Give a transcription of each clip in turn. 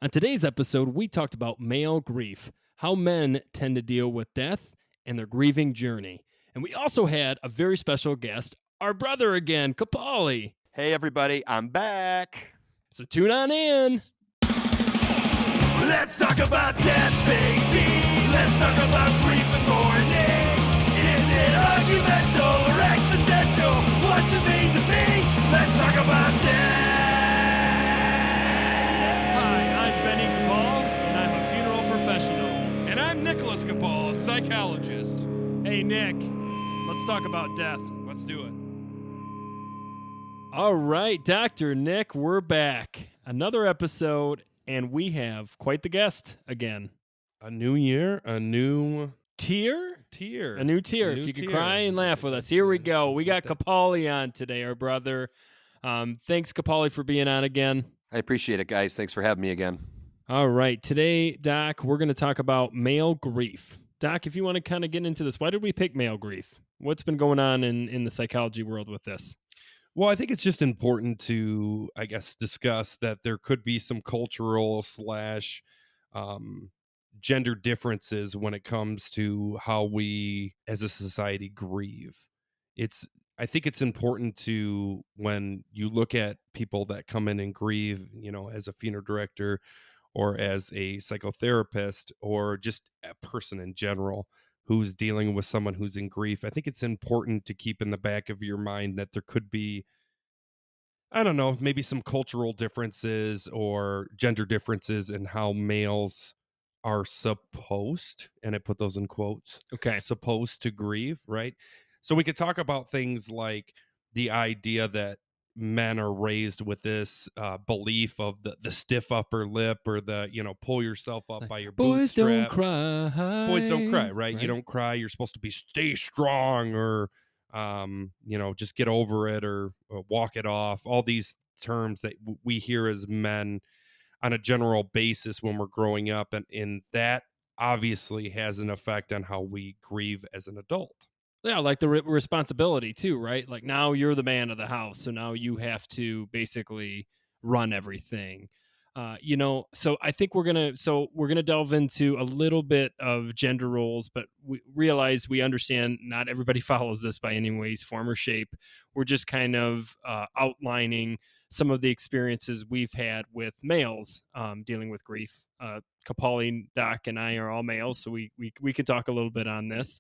On today's episode, we talked about male grief, how men tend to deal with death and their grieving journey. And we also had a very special guest, our brother again, Kapali. Hey, everybody, I'm back. So tune on in. Let's talk about death, baby. Let's talk about grief and mourning. Is it argumental or existential? What's it mean to me? Let's talk about death. Hi, I'm Benny Kapal, and I'm a funeral professional. And I'm Nicholas Kapal, a psychologist. Hey, Nick, let's talk about death. Let's do it. All right, Dr. Nick, we're back. Another episode, and we have quite the guest again. A new year, a new Tier? tier. A new tier. If you could cry and laugh with us. Here we go. We got Kapali on today, our brother. Thanks, Kapali, for being on again. I appreciate it, guys. Thanks for having me again. All right. Today, Doc, we're going to talk about male grief. Doc, if you want to kind of get into this, why did we pick male grief? What's been going on in the psychology world with this? Well, I think it's just important to, I guess, discuss that there could be some cultural / gender differences when it comes to how we as a society grieve. I think it's important to, when you look at people that come in and grieve, as a funeral director or as a psychotherapist or just a person in general who's dealing with someone who's in grief, I think it's important to keep in the back of your mind that there could be, I don't know, maybe some cultural differences or gender differences in how males are supposed, and I put those in quotes, Okay. supposed to grieve, right? So we could talk about things like the idea that men are raised with this belief of the stiff upper lip or the, pull yourself up by your Boys don't bootstrap. cry. Boys don't cry, right? You don't cry. You're supposed to stay strong or, just get over it or walk it off. All these terms that we hear as men on a general basis when we're growing up. And that obviously has an effect on how we grieve as an adult. Yeah, like the responsibility too, right? Like now you're the man of the house, so now you have to basically run everything. So I think we're gonna delve into a little bit of gender roles, but we realize we understand not everybody follows this by any ways, form, or shape. We're just kind of outlining some of the experiences we've had with males dealing with grief. Kapali, Doc, and I are all males, so we can talk a little bit on this.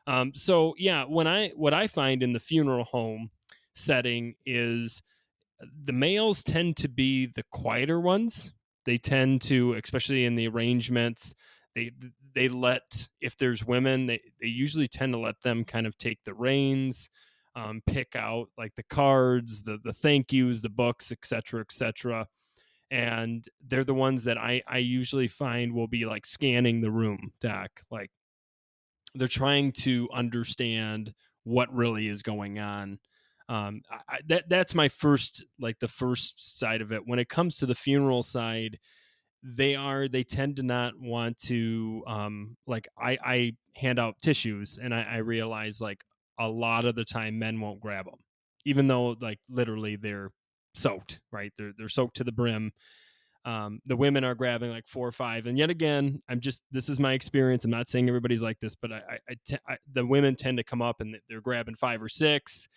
What I find in the funeral home setting is the males tend to be the quieter ones. They tend to, especially in the arrangements, they let, if there's women, they usually tend to let them kind of take the reins, pick out like the cards, the thank yous, the books, etc. And they're the ones that I usually find will be like scanning the room, Doc. Like they're trying to understand what really is going on. That's my first, like the first side of it. When it comes to the funeral side, they tend to not want to, I hand out tissues and I realize like a lot of the time men won't grab them, even though like literally they're soaked, right? They're soaked to the brim. The women are grabbing like 4 or 5, and yet again, this is my experience. I'm not saying everybody's like this, but the women tend to come up and they're grabbing 5 or 6,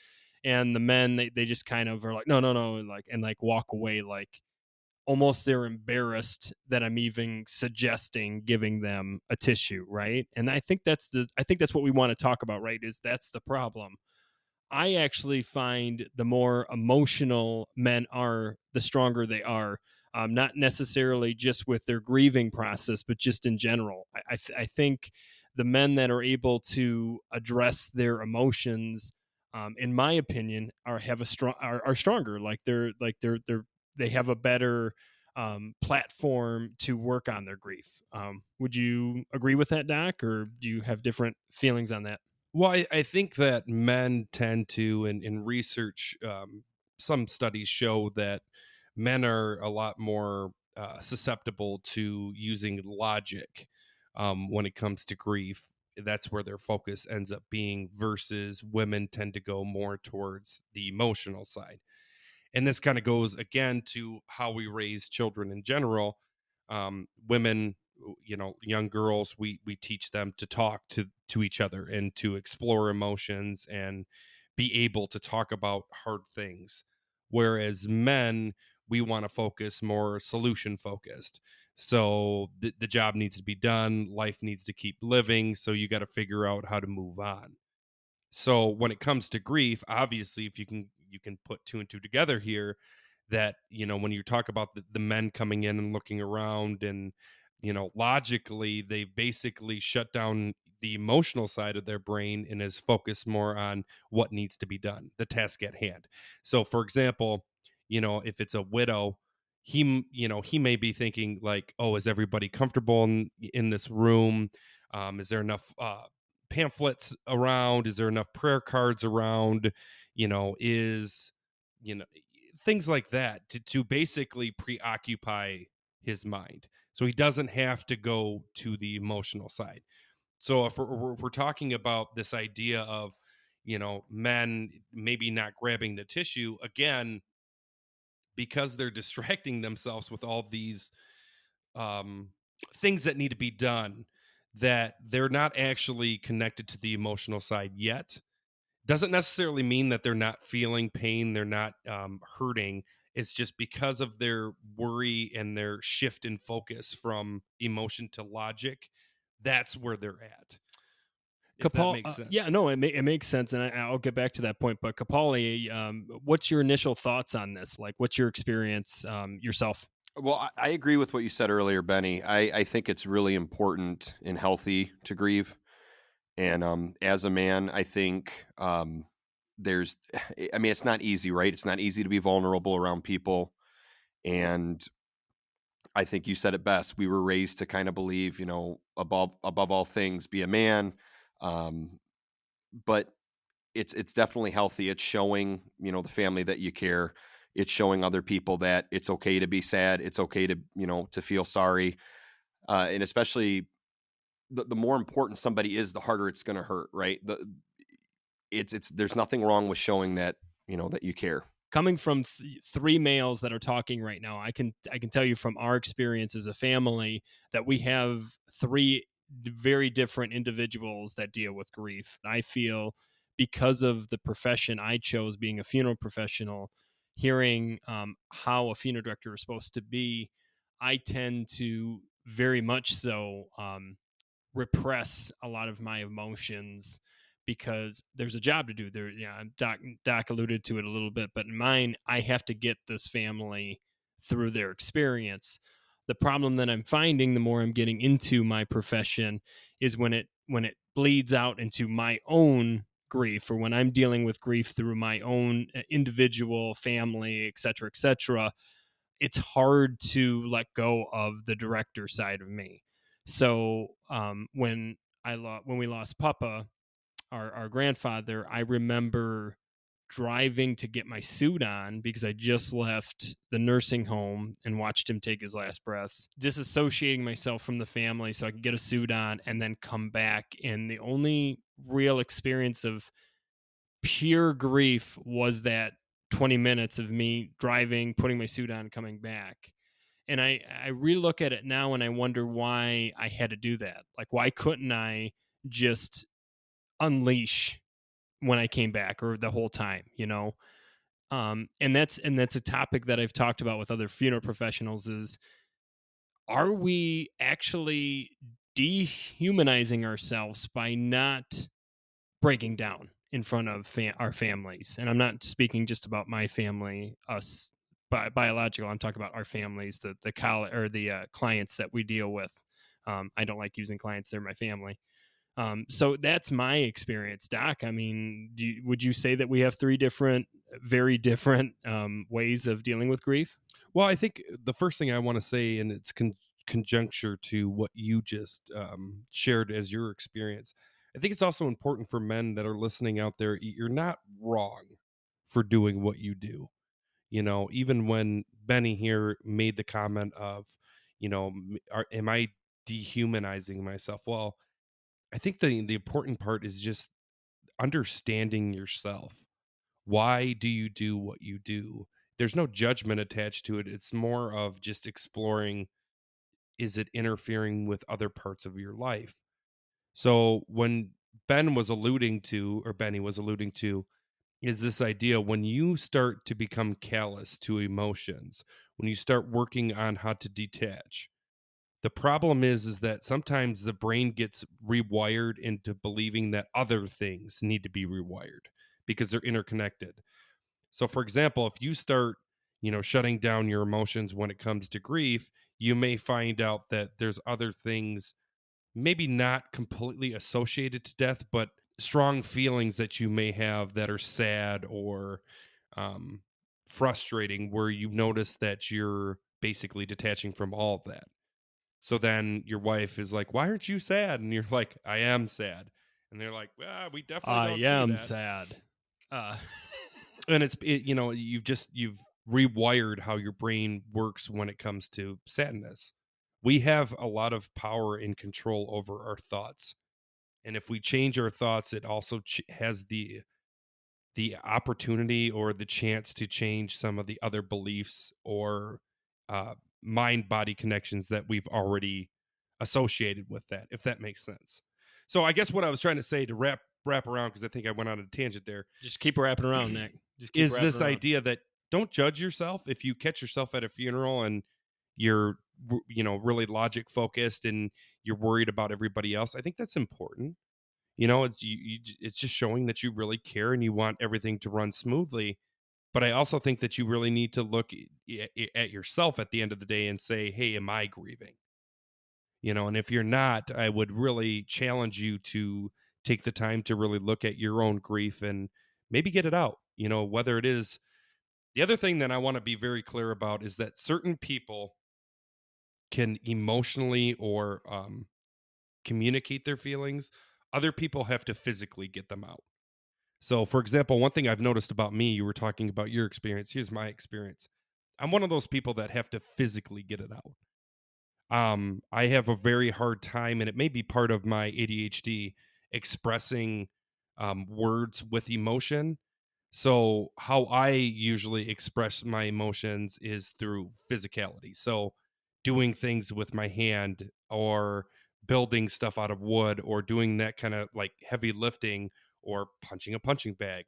and the men they just kind of are like no, and walk away, like almost they're embarrassed that I'm even suggesting giving them a tissue, right? And I think that's what we want to talk about, right? Is that's the problem. I actually find the more emotional men are, the stronger they are. Not necessarily just with their grieving process, but just in general. I think the men that are able to address their emotions, in my opinion, are stronger. Like they have a better platform to work on their grief. Would you agree with that, Doc, or do you have different feelings on that? Well, I think that men tend to, in research, some studies show that men are a lot more susceptible to using logic when it comes to grief. That's where their focus ends up being, versus women tend to go more towards the emotional side. And this kind of goes again to how we raise children in general. Women, young girls, we teach them to talk to each other and to explore emotions and be able to talk about hard things. Whereas men, we want to focus more solution focused. So the job needs to be done, life needs to keep living, so you got to figure out how to move on. So when it comes to grief, obviously, if you can put two and two together here, that when you talk about the men coming in and looking around, and logically they've basically shut down the emotional side of their brain and is focused more on what needs to be done, the task at hand. So for example, if it's a widow, he may be thinking like, oh, is everybody comfortable in this room? Is there enough pamphlets around? Is there enough prayer cards around? Is you know things like that to basically preoccupy his mind, so he doesn't have to go to the emotional side. So if we're talking about this idea of men maybe not grabbing the tissue again because they're distracting themselves with all these um, things that need to be done, that they're not actually connected to the emotional side yet. Doesn't necessarily mean that they're not feeling pain, they're not hurting. It's just because of their worry and their shift in focus from emotion to logic, that's where they're at. If that Kapal, makes sense. yeah, no, it makes sense, and I'll get back to that point. But Kapali, what's your initial thoughts on this? Like, what's your experience yourself? Well, I agree with what you said earlier, Benny. I think it's really important and healthy to grieve. And as a man, I think there's, I mean, it's not easy, right? It's not easy to be vulnerable around people. And I think you said it best. We were raised to kind of believe, above all things, be a man. But it's definitely healthy. It's showing, the family that you care. It's showing other people that it's okay to be sad. It's okay to, to feel sorry. And especially the more important somebody is, the harder it's going to hurt, right? There's nothing wrong with showing that, that you care. Coming from three males that are talking right now, I can tell you from our experience as a family that we have three very different individuals that deal with grief. I feel because of the profession I chose, being a funeral professional, hearing how a funeral director is supposed to be, I tend to very much so repress a lot of my emotions because there's a job to do there. Yeah, Doc alluded to it a little bit, but in mine, I have to get this family through their experience. The problem that I'm finding the more I'm getting into my profession is when it bleeds out into my own grief, or when I'm dealing with grief through my own individual family, et cetera, it's hard to let go of the director side of me. So when we lost Papa, our grandfather, I remember driving to get my suit on because I just left the nursing home and watched him take his last breaths, disassociating myself from the family so I could get a suit on and then come back. And the only real experience of pure grief was that 20 minutes of me driving, putting my suit on, coming back. And I relook at it now and I wonder why I had to do that. Like, why couldn't I just unleash when I came back, or the whole time, and that's a topic that I've talked about with other funeral professionals is, are we actually dehumanizing ourselves by not breaking down in front of our families? And I'm not speaking just about my family, us biological. I'm talking about our families, the clients that we deal with. I don't like using clients; they're my family. So that's my experience, Doc. I mean, would you say that we have three very different ways of dealing with grief? Well, I think the first thing I want to say, and it's conjuncture to what you just shared as your experience, I think it's also important for men that are listening out there. You're not wrong for doing what you do. Even when Benny here made the comment of, am I dehumanizing myself? Well, I think the important part is just understanding yourself. Why do you do what you do? There's no judgment attached to it. It's more of just exploring is it interfering with other parts of your life? So when Benny was alluding to, is this idea when you start to become callous to emotions, when you start working on how to detach, the problem is that sometimes the brain gets rewired into believing that other things need to be rewired because they're interconnected. So for example, if you start, shutting down your emotions when it comes to grief, you may find out that there's other things maybe not completely associated to death, but strong feelings that you may have that are sad or um, frustrating, where you notice that you're basically detaching from all of that. So then your wife is like, "Why aren't you sad?" And you're like, "I am sad." And they're like, "Well, we definitely I don't am see that." sad. And you've rewired how your brain works when it comes to sadness. We have a lot of power and control over our thoughts, and if we change our thoughts, it also has the opportunity or the chance to change some of the other beliefs or mind body connections that we've already associated with that, if that makes sense. So I guess what I was trying to say to wrap around, because I think I went on a tangent there, Just keep wrapping around, Nick. Just keep is wrapping this around. idea that don't judge yourself. If you catch yourself at a funeral and you're really logic focused and you're worried about everybody else, I think that's important. It's just showing that you really care and you want everything to run smoothly. But I also think that you really need to look at yourself at the end of the day and say, "Hey, am I grieving?" And if you're not, I would really challenge you to take the time to really look at your own grief and maybe get it out. Whether it is, the other thing that I want to be very clear about is that certain people can emotionally or communicate their feelings. Other people have to physically get them out. So, for example, one thing I've noticed about me, you were talking about your experience. Here's my experience. I'm one of those people that have to physically get it out. I have a very hard time, and it may be part of my ADHD, expressing words with emotion. So, how I usually express my emotions is through physicality. So, doing things with my hand or building stuff out of wood or doing that kind of like heavy lifting or punching a punching bag.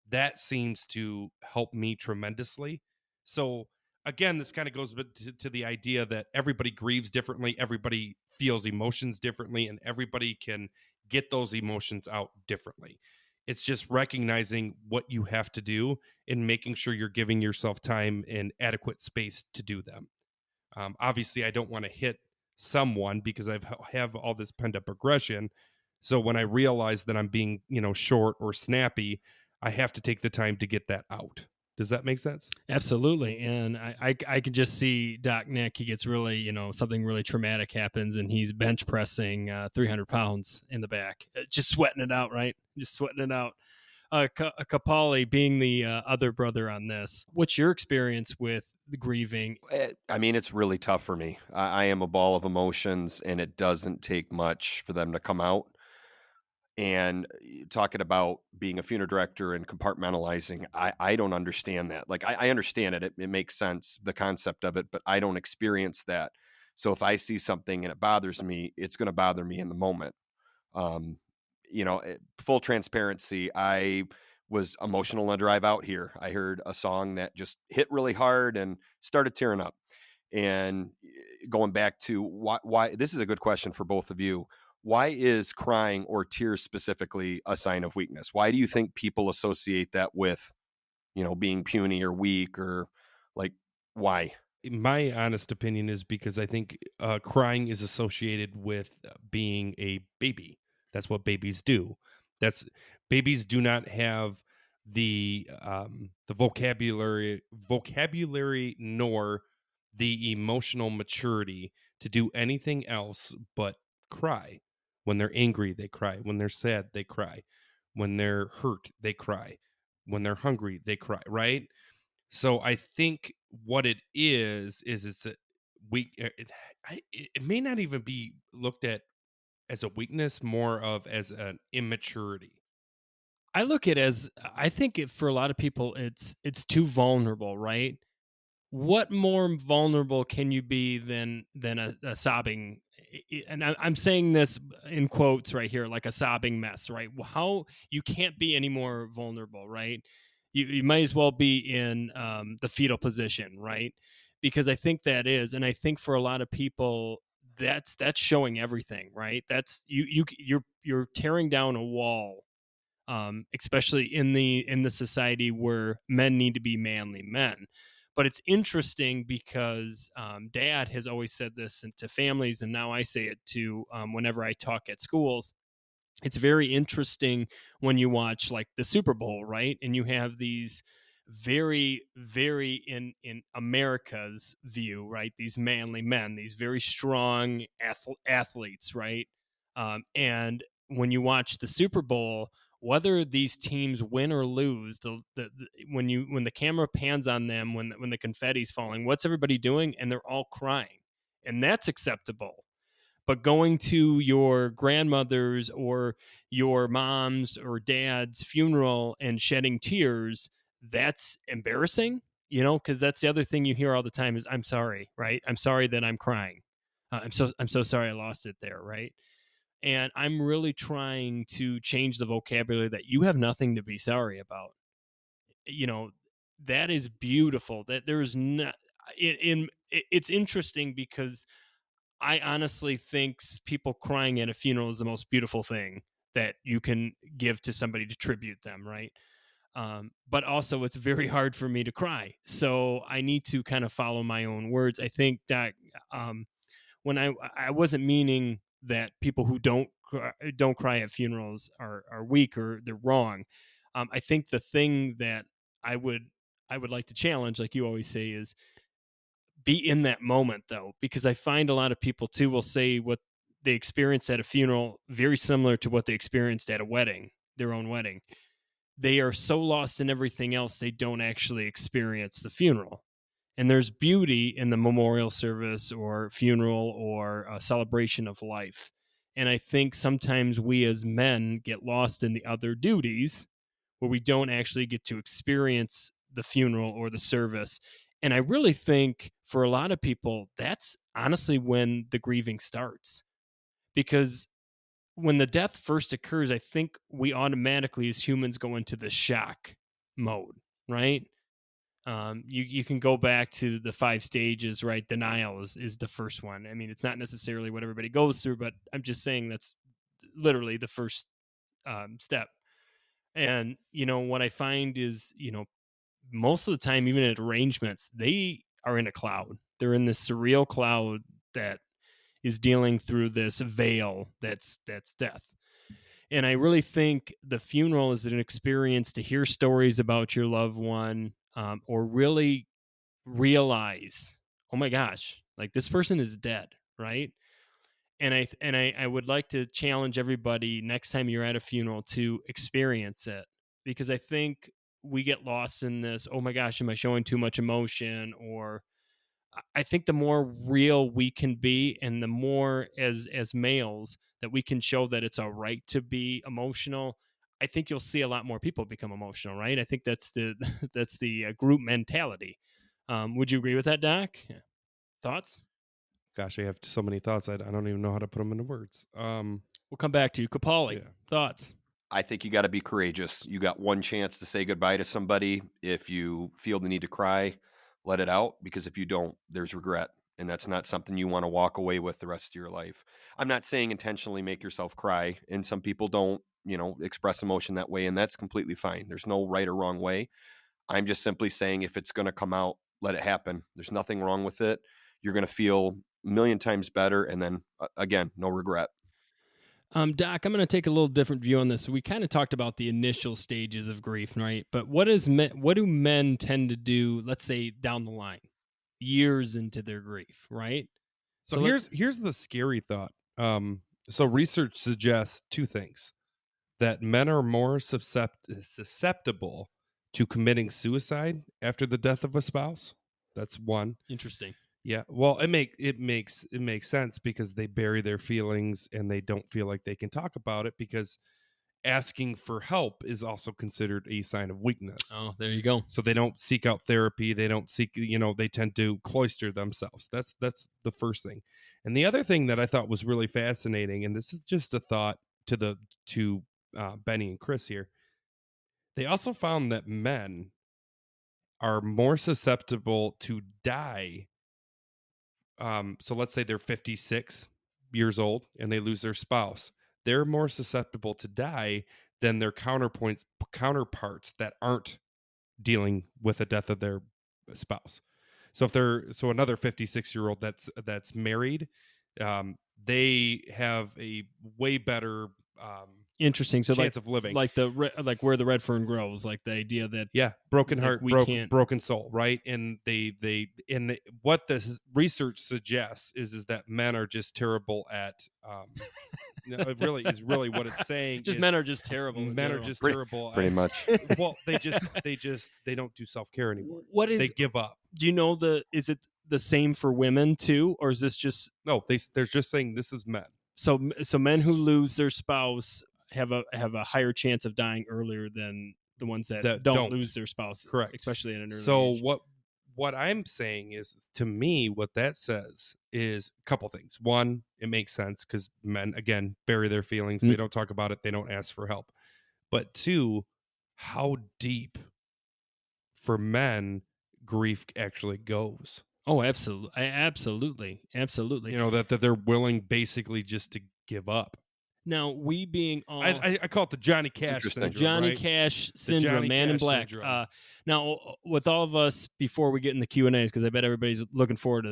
That seems to help me tremendously. So, again, this kind of goes to the idea that everybody grieves differently, everybody feels emotions differently, and everybody can get those emotions out differently. It's just recognizing what you have to do and making sure you're giving yourself time and adequate space to do them. Obviously, I don't want to hit someone because I have all this pent up aggression. So when I realize that I'm being, short or snappy, I have to take the time to get that out. Does that make sense? Absolutely. And I could just see Doc Nick. He gets really, something really traumatic happens and he's bench pressing 300 pounds in the back, just sweating it out, right? Just sweating it out. Kapali, being the other brother on this, what's your experience with the grieving? I mean, it's really tough for me. I am a ball of emotions, and it doesn't take much for them to come out. And talking about being a funeral director and compartmentalizing, I don't understand that. Like, I understand it. It makes sense, the concept of it, but I don't experience that. So if I see something and it bothers me, it's going to bother me in the moment. Full transparency, I was emotional on the drive out here. I heard a song that just hit really hard and started tearing up. And going back to why this is a good question for both of you. Why is crying or tears specifically a sign of weakness? Why do you think people associate that with, being puny or weak, or like, why? My honest opinion is because I think crying is associated with being a baby. That's what babies do. Babies do not have the vocabulary nor the emotional maturity to do anything else but cry. When they're angry, they cry. When they're sad, they cry. When they're hurt, they cry. When they're hungry, they cry, right? So I think what it is it's a weak. It may not even be looked at as a weakness, more of as an immaturity. I think for a lot of people, it's too vulnerable, right? what more vulnerable can you be than a sobbing, and I'm saying this in quotes right here, like a sobbing mess, right? How you can't be any more vulnerable, right? You might as well be in the fetal position, right? Because I think that is, and I think for a lot of people, that's showing everything, right? That's you're tearing down a wall, especially in the society where men need to be manly men. But it's interesting because Dad has always said this to families, and now I say it to whenever I talk at schools. It's very interesting when you watch like the Super Bowl, right? And you have these very, very in America's view, right? These manly men, these very strong athletes, right? And when you watch the Super Bowl, whether these teams win or lose, when the camera pans on them, when the confetti's falling, what's everybody doing? And they're all crying, and that's acceptable. But going to your grandmother's or your mom's or dad's funeral and shedding tears, that's embarrassing, because that's the other thing you hear all the time is, I'm sorry, right? I'm sorry that I'm crying. I'm so sorry I lost it there, right? And I'm really trying to change the vocabulary that you have nothing to be sorry about. That is beautiful. That there's not it's interesting because I honestly think people crying at a funeral is the most beautiful thing that you can give to somebody to tribute them, right? But also, it's very hard for me to cry, so I need to kind of follow my own words. I think that when I wasn't meaning that people who don't cry at funerals are weak or they're wrong. I think the thing that I would like to challenge, like you always say, is be in that moment, though, because I find a lot of people too will say what they experienced at a funeral very similar to what they experienced at a wedding, their own wedding. They are so lost in everything else, they don't actually experience the funeral. And there's beauty in the memorial service or funeral or a celebration of life. And I think sometimes we as men get lost in the other duties where we don't actually get to experience the funeral or the service. And I really think for a lot of people, that's honestly when the grieving starts. Because when the death first occurs, I think we automatically as humans go into the shock mode, right? You can go back to the 5 stages, right? Denial is the first one. I mean, it's not necessarily what everybody goes through, but I'm just saying that's literally the first step. And, what I find is, most of the time, even at arrangements, they are in a cloud. They're in this surreal cloud that is dealing through this veil that's death. And I really think the funeral is an experience to hear stories about your loved one, or really realize, oh my gosh, like this person is dead, right? And I would like to challenge everybody next time you're at a funeral to experience it, because I think we get lost in this, oh my gosh, am I showing too much emotion? Or I think the more real we can be, and the more as males that we can show that it's all right to be emotional, I think you'll see a lot more people become emotional, right? I think that's the that's the group mentality. Would you agree with that, Doc? Yeah. Thoughts? Gosh, I have so many thoughts. I don't even know how to put them into words. We'll come back to you, Capaldi. Yeah. Thoughts? I think you got to be courageous. You got one chance to say goodbye to somebody. If you feel the need to cry, let it out, because if you don't, there's regret. And that's not something you want to walk away with the rest of your life. I'm not saying intentionally make yourself cry. And some people don't, express emotion that way. And that's completely fine. There's no right or wrong way. I'm just simply saying if it's going to come out, let it happen. There's nothing wrong with it. You're going to feel a million times better. And then again, no regret. Doc, I'm going to take a little different view on this. We kind of talked about the initial stages of grief, right? But what do men tend to do, let's say down the line, years into their grief, right? So here's the scary thought. So research suggests 2 things: that men are more susceptible to committing suicide after the death of a spouse. That's one. Interesting. Yeah, well, it makes sense because they bury their feelings and they don't feel like they can talk about it, because asking for help is also considered a sign of weakness. Oh, there you go. So they don't seek out therapy. They don't seek, they tend to cloister themselves. That's the first thing. And the other thing that I thought was really fascinating, and this is just a thought to Benny and Chris here. They also found that men are more susceptible to die. So let's say they're 56 years old and they lose their spouse. They're more susceptible to die than their counterparts that aren't dealing with the death of their spouse. So another 56-year-old that's married, they have a way better Interesting. So chance of living. like where the red fern grows, like the idea that broken like heart, broken soul, right? And what the research suggests is that men are just terrible at it really is really what it's saying. just men are just terrible. Men are just terrible Pretty at, much. well, they don't do self-care anymore. What is They give up. Do you know is it the same for women too, or is this just No, they're just saying this is men. so men who lose their spouse have a higher chance of dying earlier than the ones that don't lose their spouse, Correct. especially at an early So age. what I'm saying is, to me, what that says is a couple things. One, it makes sense because men, again, bury their feelings. They don't talk about it. They don't ask for help. But two, how deep for men grief actually goes. Oh, absolutely, absolutely. That they're willing basically just to give up. Now, we being all I call it the Johnny Cash syndrome. Johnny right? Cash syndrome, Johnny Man in Cash Black. syndrome. Now, with all of us, before we get in the Q&As, because I bet everybody's looking forward to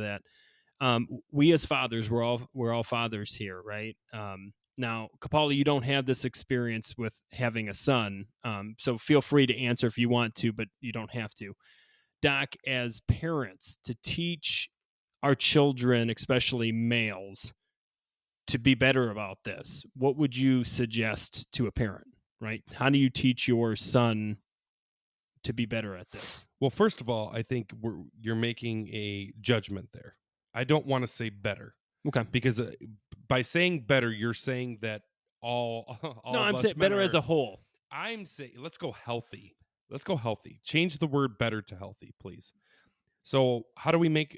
that. We as fathers, we're all fathers here, right? Now, Kapali, you don't have this experience with having a son, so feel free to answer if you want to, but you don't have to. Doc, as parents, to teach our children, especially males, to be better about this, what would you suggest to a parent, right? How do you teach your son to be better at this? Well, first of all, I think you're making a judgment there. I don't want to say better. Okay. Because by saying better, you're saying that all no, I'm saying better as a whole. I'm saying let's go healthy. Let's go healthy. Change the word better to healthy, please. So how do we make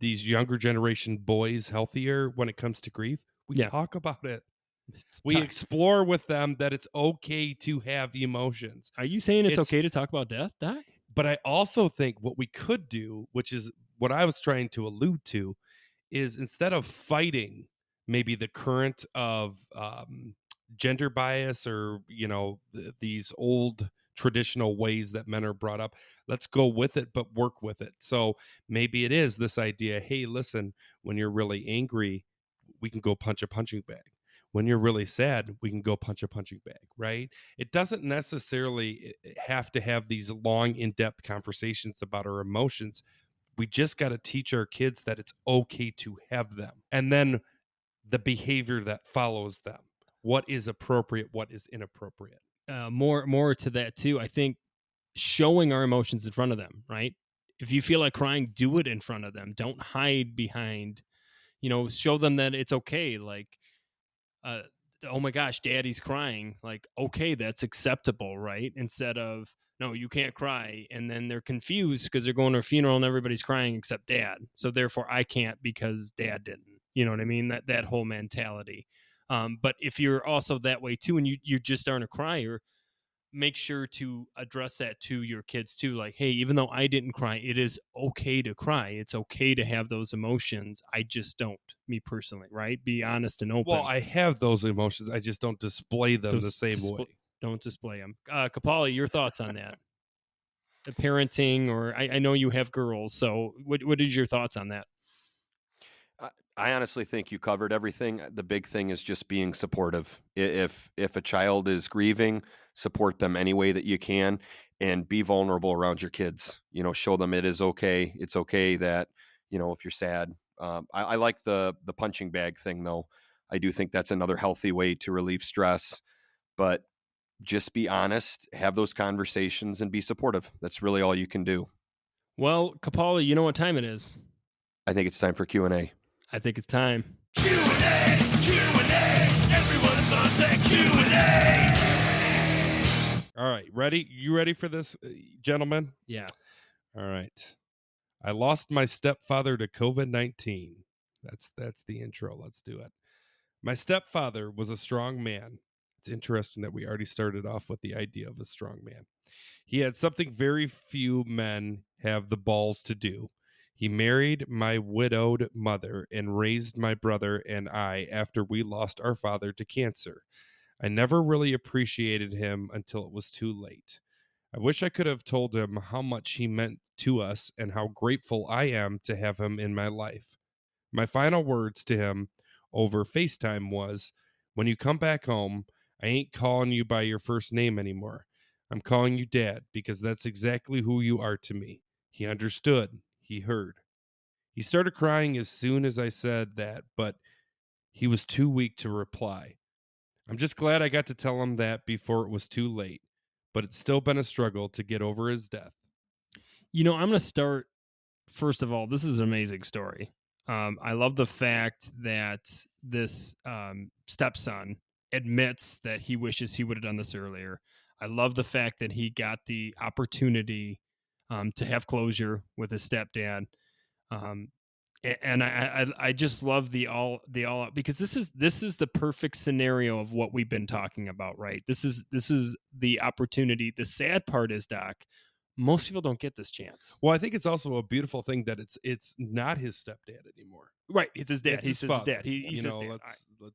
these younger generation boys healthier when it comes to grief? We talk about it. We explore with them that it's okay to have emotions. Are you saying it's okay to talk about death, Doc? But I also think what we could do, which is what I was trying to allude to, is instead of fighting maybe the current of gender bias or, these old traditional ways that men are brought up, let's go with it, but work with it. So maybe it is this idea, hey, listen, when you're really angry, we can go punch a punching bag. When you're really sad, we can go punch a punching bag, right? It doesn't necessarily have to have these long, in-depth conversations about our emotions. We just got to teach our kids that it's okay to have them. And then the behavior that follows them. What is appropriate? What is inappropriate? More to that too. I think showing our emotions in front of them, right? If you feel like crying, do it in front of them. Don't hide behind, show them that it's okay. Like, oh my gosh, daddy's crying. Like, okay, that's acceptable, right? Instead of, no, you can't cry. And then they're confused because they're going to a funeral and everybody's crying except dad. So therefore I can't because dad didn't. You know what I mean? That whole mentality. But if you're also that way too, and you just aren't a crier, make sure to address that to your kids too. Like, hey, even though I didn't cry, it is okay to cry. It's okay to have those emotions. I just don't, me personally, right? Be honest and open. Well, I have those emotions. I just don't display them the same way. Don't display them. Kapali, your thoughts on that? The parenting, or I know you have girls, so what is your thoughts on that? I honestly think you covered everything. The big thing is just being supportive. If a child is grieving, support them any way that you can, and be vulnerable around your kids. Show them it is okay. It's okay that, if you're sad. I like the punching bag thing, though. I do think that's another healthy way to relieve stress. But just be honest, have those conversations, and be supportive. That's really all you can do. Well, Kapali, you know what time it is? I think it's time for Q&A. I think it's time. Q&A, everyone is on sick. Q&A. All right, ready? You ready for this, gentlemen? Yeah. All right. I lost my stepfather to COVID-19. That's the intro. Let's do it. My stepfather was a strong man. It's interesting that we already started off with the idea of a strong man. He had something very few men have the balls to do. He married my widowed mother and raised my brother and I after we lost our father to cancer. I never really appreciated him until it was too late. I wish I could have told him how much he meant to us and how grateful I am to have him in my life. My final words to him over FaceTime was, when you come back home, I ain't calling you by your first name anymore. I'm calling you Dad because that's exactly who you are to me. He understood. He heard. He started crying as soon as I said that, but he was too weak to reply. I'm just glad I got to tell him that before it was too late, but it's still been a struggle to get over his death. I'm going to start. First of all, this is an amazing story. I love the fact that this stepson admits that he wishes he would have done this earlier. I love the fact that he got the opportunity to have closure with his stepdad. And I just love the all out, because this is the perfect scenario of what we've been talking about, right? This is the opportunity. The sad part is, Doc, most people don't get this chance. Well, I think it's also a beautiful thing that it's not his stepdad anymore. Right, it's his dad. It's he his says father. his dad. He says dad. Let's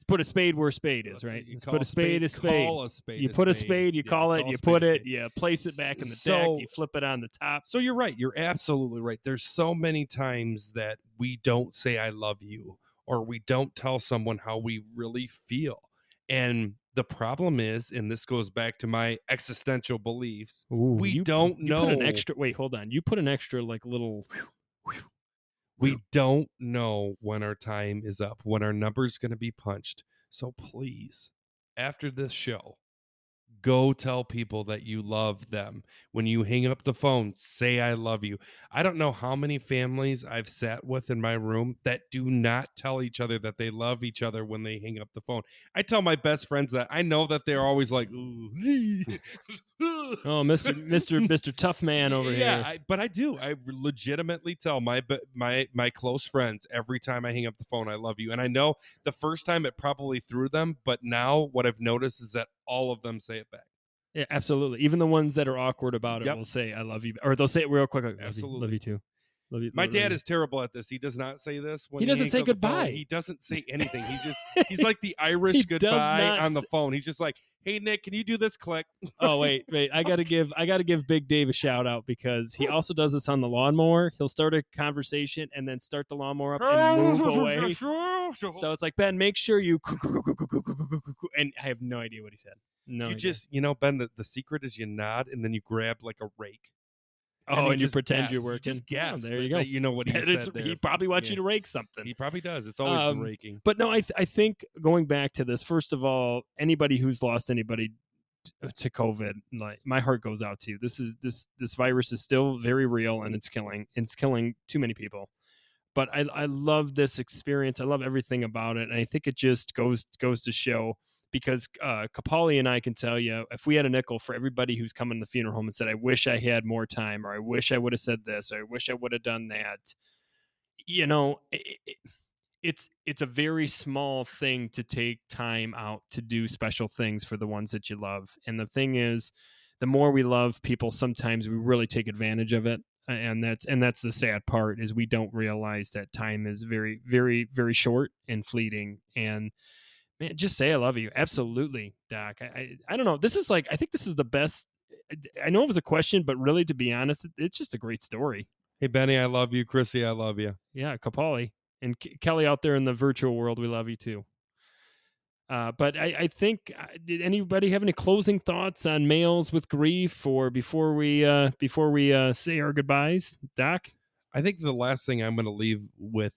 Put a spade where a spade is, right? You Let's call put a spade a spade. Call a spade. You put a spade, you Yeah, call it, call a you spade put a it, spade. you place it back in the deck, So- you flip it on the top. So you're right. You're absolutely right. There's so many times that we don't say I love you, or we don't tell someone how we really feel. And the problem is, and this goes back to my existential beliefs, we you don't you put an know. extra. Wait, hold on. You put an extra like little. We don't know when our time is up, when our number's going to be punched. So please, after this show, go tell people that you love them. When you hang up the phone, say I love you. I don't know how many families I've sat with in my room that do not tell each other that they love each other when they hang up the phone. I tell my best friends that. I know that they're always like, ooh. Oh, Mr. Tough Man over here. But I do. I legitimately tell my close friends every time I hang up the phone, I love you. And I know the first time it probably threw them, but now what I've noticed is that all of them say it back. Yeah, absolutely. Even the ones that are awkward about it Yep. will say "I love you," or they'll say it real quick. Like, Absolutely. love you too. Love you. My love dad you. is terrible at this. He does not say this. When He doesn't hangs say up the phone. goodbye. He doesn't say anything. He's like the Irish He does goodbye not on the phone. He's just like, "Hey Nick, can you do this?" Click. Oh wait. I gotta give Big Dave a shout out, because he also does this on the lawnmower. He'll start a conversation and then start the lawnmower up and move away. So it's like, Ben, make sure you, and I have no idea what he said. No, You idea. just, Ben, the secret is you nod and then you grab like a rake. and you just pretend guess. you're You working. just guess. there you that- go. that you know what he It's- said there. he probably wants Yeah. you to rake something. He probably does. It's always the raking. But no, I think going back to this, first of all, anybody who's lost anybody to COVID, like, my heart goes out to you. This virus is still very real, and it's killing too many people. But I love this experience. I love everything about it, and I think it just goes to show, because Capali and I can tell you, if we had a nickel for everybody who's come in the funeral home and said, I wish I had more time, or I wish I would have said this, or I wish I would have done that, it's a very small thing to take time out to do special things for the ones that you love. And the thing is, the more we love people, sometimes we really take advantage of it. And that's the sad part, is we don't realize that time is very, very, very short and fleeting. And man, just say I love you. Absolutely, Doc. I don't know. This is like, I think this is the best. I know it was a question, but really, to be honest, it's just a great story. Hey, Benny, I love you. Chrissy, I love you. Yeah, Capali. And Kelly out there in the virtual world, we love you too. But I think, did anybody have any closing thoughts on males with grief, or before we say our goodbyes, Doc? I think the last thing I'm going to leave with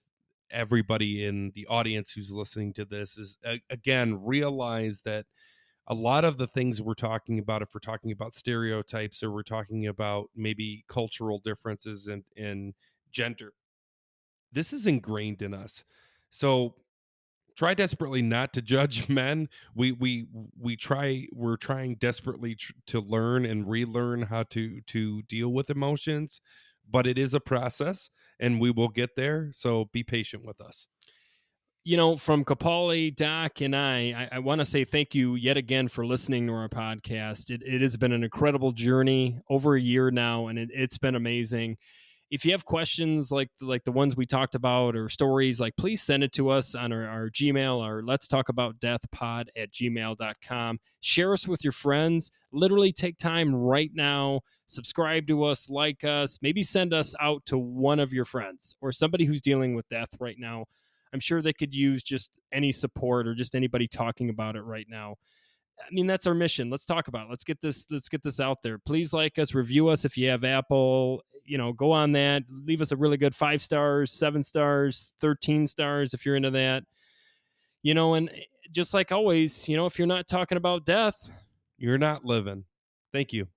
everybody in the audience who's listening to this is, again, realize that a lot of the things we're talking about, if we're talking about stereotypes, or we're talking about maybe cultural differences in gender, this is ingrained in us. So try desperately not to judge men. We're trying desperately to learn and relearn how to deal with emotions, but it is a process and we will get there. So be patient with us. From Kapali, Doc, and I want to say thank you yet again for listening to our podcast. It has been an incredible journey over a year now, and it's been amazing. If you have questions like the ones we talked about or stories, please send it to us on our Gmail, or let's talk about death pod@gmail.com. Share us with your friends. Literally take time right now. Subscribe to us, like us, maybe send us out to one of your friends or somebody who's dealing with death right now. I'm sure they could use just any support or just anybody talking about it right now. I mean, that's our mission. Let's talk about it. Let's get this out there. Please like us, review us if you have Apple. Go on that. Leave us a really good 5 stars, 7 stars, 13 stars if you're into that. And just like always, if you're not talking about death, you're not living. Thank you.